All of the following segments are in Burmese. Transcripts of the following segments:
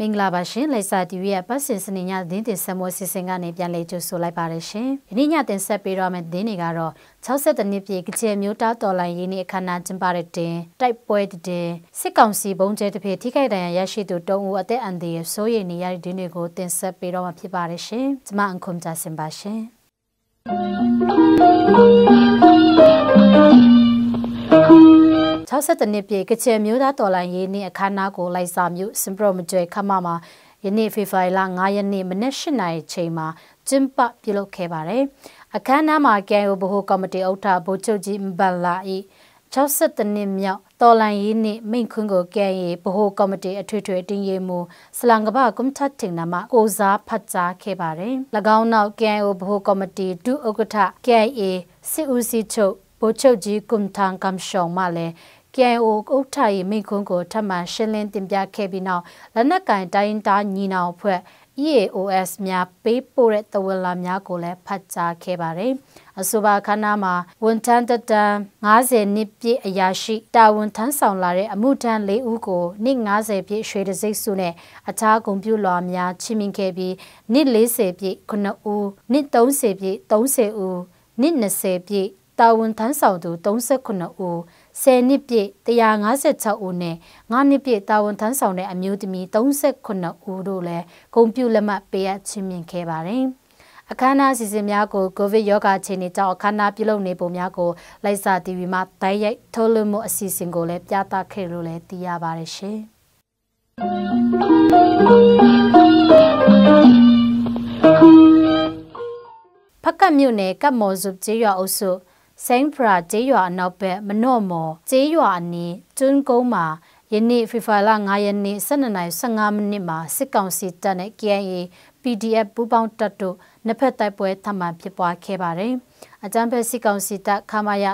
င်္ဂလာပါရှင်လိပ်စာတီဗီရဲ့ပတ်စင်စနေညသတင်းတင်ဆက်မှုအစီအစဉ်ကနေပြန်လည်ကြိုဆိုလိုက်ပါတယ်ရှင်။ဒီနေ့ညတင်ဆက်ပေးတော့မယ့်သတင်းတွေကတော့62နှစ်ပြည့်ကချင်မျိုးသားတော်လှန်ရေးနေ့အခမ်းအနားကျင်းပတဲ့တင်တိုက်ပွဲတင်စစ်ကောင်စီဘုံကျဲတစ်ဖေထိခိုက်ဒဏ်ရာရရှိသူ3ဦးအသက်အန္တရာယ်စိုးရိမ်နေရတဲ့သတင်းတွေကိုတင်ဆက်ပေးတော့မှာဖြစ်ပါတယ်ရှင်။ကျွန်မအန်ခုမ်ဂျာစင်ပါရှင်။62နှစ်ပြည့်ကချင်မျိုးသားတော်လှန်ရေးနေ့အခမ်းအနားကိုလိုက်စာမြို့စင်ပရမကျွဲခမမှာယနေ့ဖေဖော်ဝါရီလ9ရက်နေ့မနက်8:00နာရီချိန်မှာကျင်းပပြုလုပ်ခဲ့ပါတယ်။အခမ်းအနားမှာ KIO ဗဟိုကော်မတီဥက္ကဋ္ဌဗိုလ်ချုပ်ကြီးမဘလာ၏62နှစ်မြောက်တော်လှန်ရေးနေ့မိန့်ခွန်းကို KIA ဗဟိုကော်မတီအထွေထွေတင်ရေးမှူးစလန်ကဘာကွန်ထတ်တင်နာမကိုစားဖတ်ကြားခဲ့ပါတယ်။၎င်းနောက် KIO ဗဟိုကော်မတီဒုဥက္ကဋ္ဌ KIA စစ်ဦးစီးချုပ်ဗိုလ်ချုပ်ကြီးကွန်ထန်ကမ်ရှောင်းမှလည်းKIO ဥက္ကဋ္ဌ၏မိန့်ခွန်းကိုထပ်မံရှင်းလင်းတင်ပြခဲ့ပြီးနောက်လက်နက်ကင်တိုင်းတာညီနောင်အဖွဲ့ EAOS များပေးပို့တဲ့တဝက်လာများကိုလည်းဖတ်ကြားခဲ့ပါတယ်။အဆိုပါခန္ဓာမှာဝန်ထမ်းတ50နှစ်ပြည့်အရာရှိတာဝန်ထမ်းဆောင်လာတဲ့အမှုထမ်း4ဦးကိုနှစ်50ပြည့်ရွှေတစိမ့်စုနဲ့အခြားဂုဏ်ပြုလွှာများချီးမြှင့်ခဲ့ပြီးနှစ်40ပြည့်9ဦးနှစ်30ပြည့်30ဦးနှစ်20ပြည့်တာဝန်ထမ်းဆောင်သူ39ဦး10နှစ်ပြည့်156ဦးနဲ့9နှစ်ပြည့်တာဝန်ထမ်းဆောင်တဲ့အမျိုးသမီး39ဦးတို့လည်းဂုဏ်ပြုလက်မှတ်ပေးအပ်ချီးမြှင့်ခဲ့ပါတယ်။အခမ်းအနားအစီအစဉ်များကိုကိုဗစ်ရောဂါအခြေအနေကြောင့်အခမ်းအနားပြုလုပ်နေပုံများကိုလိုက်စာ TV မှာတိုက်ရိုက်ထုတ်လွှင့်မှုအစီအစဉ်ကိုလည်းပြသခဲ့လို့လည်းသိရပါတယ်ရှင်။ဖကတ်မြို့နယ်ကပ်မော်စုကျေးရွာအုပ်စုစိန်ဖရာကျေးရွာအနောက်ဘက်မနော့မော်ကျေးရွာအနီးကျွန်းကုန်းမှာယနေ့ဖေဖော်ဝါရီလ9ရက်နေ့12:15မိနစ်မှာစစ်ကောင်စီတပ်နဲ့ KIA PDF ပူးပေါင်းတပ်တို့နှစ်ဖက်တိုက်ပွဲထပ်မံဖြစ်ပွားခဲ့ပါတယ်။အကြမ်းဖက်စစ်ကောင်စီတပ်ခမာယ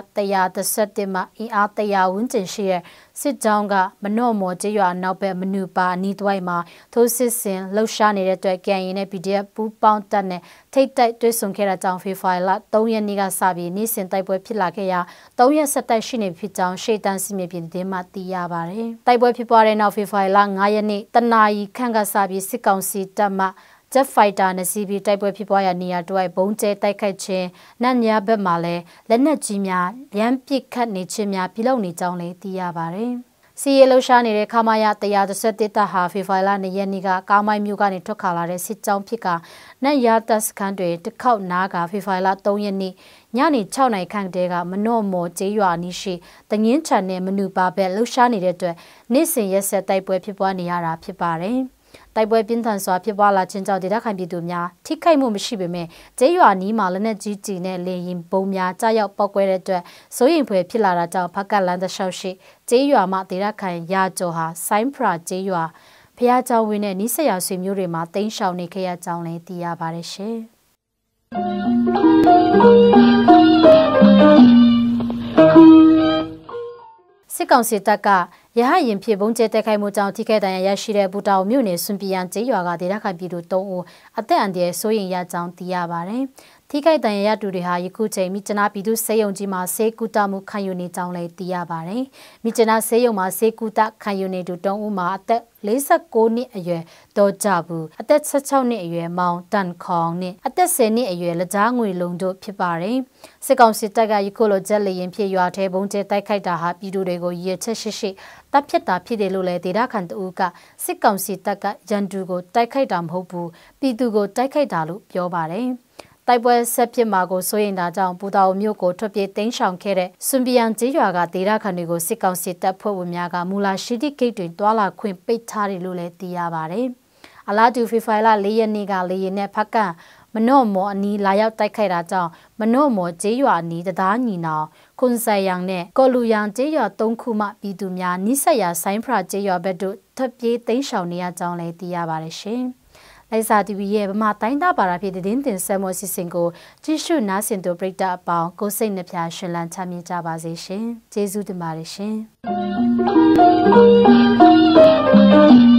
131မှအင်အား100ဝန်းကျင်ရှိတဲ့စစ်ကြောင်းကမနော့မော်ကျေးရွာနောက်ဘက်မနူပါအနီးတစ်ဝိုက်မှာထိုးစစ်ဆင်လှုပ်ရှားနေတဲ့အတွက် KIA နဲ့ PDF ပူးပေါင်းတပ်နဲ့ထိတ်တိုက်တွေ့ဆုံခဲ့တဲ့ကြောင့်ဖေဖော်ဝါရီလ3ရက်နေ့ကစပြီးနေ့စဉ်တိုက်ပွဲဖြစ်လာခဲ့ရာ3ရက်ဆက်တိုက်ရှိနေဖြစ်ကြောင်းရှေ့တန်းစစ်မြေပြင်သတင်းမှသိရပါတယ်။တိုက်ပွဲဖြစ်ပွားတဲ့နောက်ဖေဖော်ဝါရီလ9ရက်နေ့တနာရီခန့်ကစပြီးစစ်ကောင်စီတပ်မှJet Fighter နဲ့စီးပြီးတိုက်ပွဲဖြစ်ပွားရာနေရာတို့ဘုံကျဲတိုက်ခိုက်ခြင်းနတ်ညာဘက်မှာလည်းလက်နက်ကြီးများရမ်းပစ်ခတ်နေခြင်းများပြုလုပ်နေကြောင်းလည်းသိရပါတယ်။စီရဲလှရှားနေတဲ့ခမာယ131တပ်ဟာဖေဖော်ဝါရီလ2ရက်နေ့ကကားမိုင်းမြို့ကနေထွက်ခွာလာတဲ့စစ်ကြောင်းဖြစ်ကနတ်ရတပ်စခန်းတွေတစ်ခေါက်နားကဖေဖော်ဝါရီလ3ရက်နေ့ညနေ6နာရီခန့်တည်းကမနော့မော်ကျေးရွာနီးရှိတငင်းချန်နဲ့မနူပါဘက်လှရှားနေတဲ့အတွက်နေ့စဉ်ရက်ဆက်တိုက်ပွဲဖြစ်ပွားနေရတာဖြစ်ပါတယ်။တိုက်ပွဲပြင်းထန်စွာဖြစ်ပွားလာခြင်းကြောင့်ဒေသခံပြည်သူများထိခိုက်မှုမရှိပေမဲ့ကျေးရွာနီးမှာလက်နက်ကြီးကြီးနဲ့လေရင်ပုံများကြားရောက်ပောက်ကွဲတဲ့အတွက်စိုးရိမ်ဖွယ်ဖြစ်လာတာကြောင့်ဖက်ကလန်းတလျှောက်ရှိကျေးရွာမှာဒေသခံရာကျော်ဟာဆိုင်းဖရာကျေးရွာဖျားเจ้าဝင်းနဲ့နီးစပ်ရာဆွေမျိုးတွေမှာတိမ်းရှောင်နေခဲ့ရကြောင်းလည်းသိရပါတယ်ရှင်စစ်ကောင်စီတပ်ကရဟရင်ဖြစ်ဘုံကျဲတက်ခိုက်မှုကြောင့်ထိခိုက်ဒဏ်ရာရရှိတဲ့ဘူတာမြို့နယ်စွန်ပြည်ရန်ကျေးရွာကဒေသခံပြည်သူ3ဦးအသက်အန္တရာယ်စိုးရိမ်ရကြောင်းသိရပါတယ်။ထိခိုက်ဒဏ်ရာရသူတွေဟာယခုချိန်မြစ်ကျနာပြည်သူစေယုံကြီးမှာဆေးကုသမှုခံယူနေကြောင်းလည်းသိရပါတယ်။မြစ်ကျနာဆေးရုံမှာဆေးကုသခံယူနေသူ3ဦးမှာအသက်49နှစ်အရွယ်ဒေါ်ကြဘူးအသက်16နှစ်အရွယ်မောင်တန်ခေါင်နဲ့အသက်10နှစ်အရွယ်လကြားငွေလုံတို့ဖြစ်ပါတယ်။စစ်ကောင်စစ်တပ်ကယခုလိုဂျက်လေရင်ဖြစ်ရွာထဲဘုံကျဲတိုက်ခိုက်တာဟာပြည်သူတွေကိုရည်ချက်ရှိတပ်ဖြတ်တာဖြစ်တယ်လို့လည်းဒေသခံတဦးကစစ်ကောင်စီတပ်ကရန်သူကိုတိုက်ခိုက်တာမဟုတ်ဘူးပြည်သူကိုတိုက်ခိုက်တာလို့ပြောပါတယ်။တိုက်ပွဲဆက်ဖြစ်မှာကိုစိုးရိမ်တာကြောင့်ပူတာအိုမြို့ကိုထွက်ပြေးတိမ်းရှောင်ခဲ့တဲ့စွန်ပြည်ယန်ကျေးရွာကဒေသခံတွေကိုစစ်ကောင်စီတပ်ဖွဲ့ဝင်များကမူလာရှိတိဂိတ်တွင်တွာလာခွင့်ပိတ်ထားတယ်လို့လည်းသိရပါတယ်။အလားတူဖေဖော်ဝါရီလ4ရက်နေ့ကလေရင်နဲ့ဖက်ကမနော့မော်အနီးလာရောက်တိုက်ခိုက်တာကြောင့်မနော့မော်ကျေးရွာအနီးတသားညီနောင်ခွန်ဆိုင်ယန်နဲ့ကော်လူယန်ကျေးရွာ3ခုမှပြည်သူများနိဆက်ရာဆိုင်းဖရာကျေးရွာဘက်တို့ထွက်ပြေးတိမ်းရှောင်နေရကြောင်းလည်းသိရပါတယ်ရှင်။လိုက်စာ TV ရဲ့ဗမာတိုင်းသားပါရာဖြစ်သတင်းတင်ဆက်မှုအစီအစဉ်ကိုကြည့်ရှုနားဆင်သူပရိသတ်အပေါင်းကိုစိတ်နှပြရှင်လန်းချမ်းမြေ့ကြပါစေရှင်။ကျေးဇူးတင်ပါတယ်ရှင်။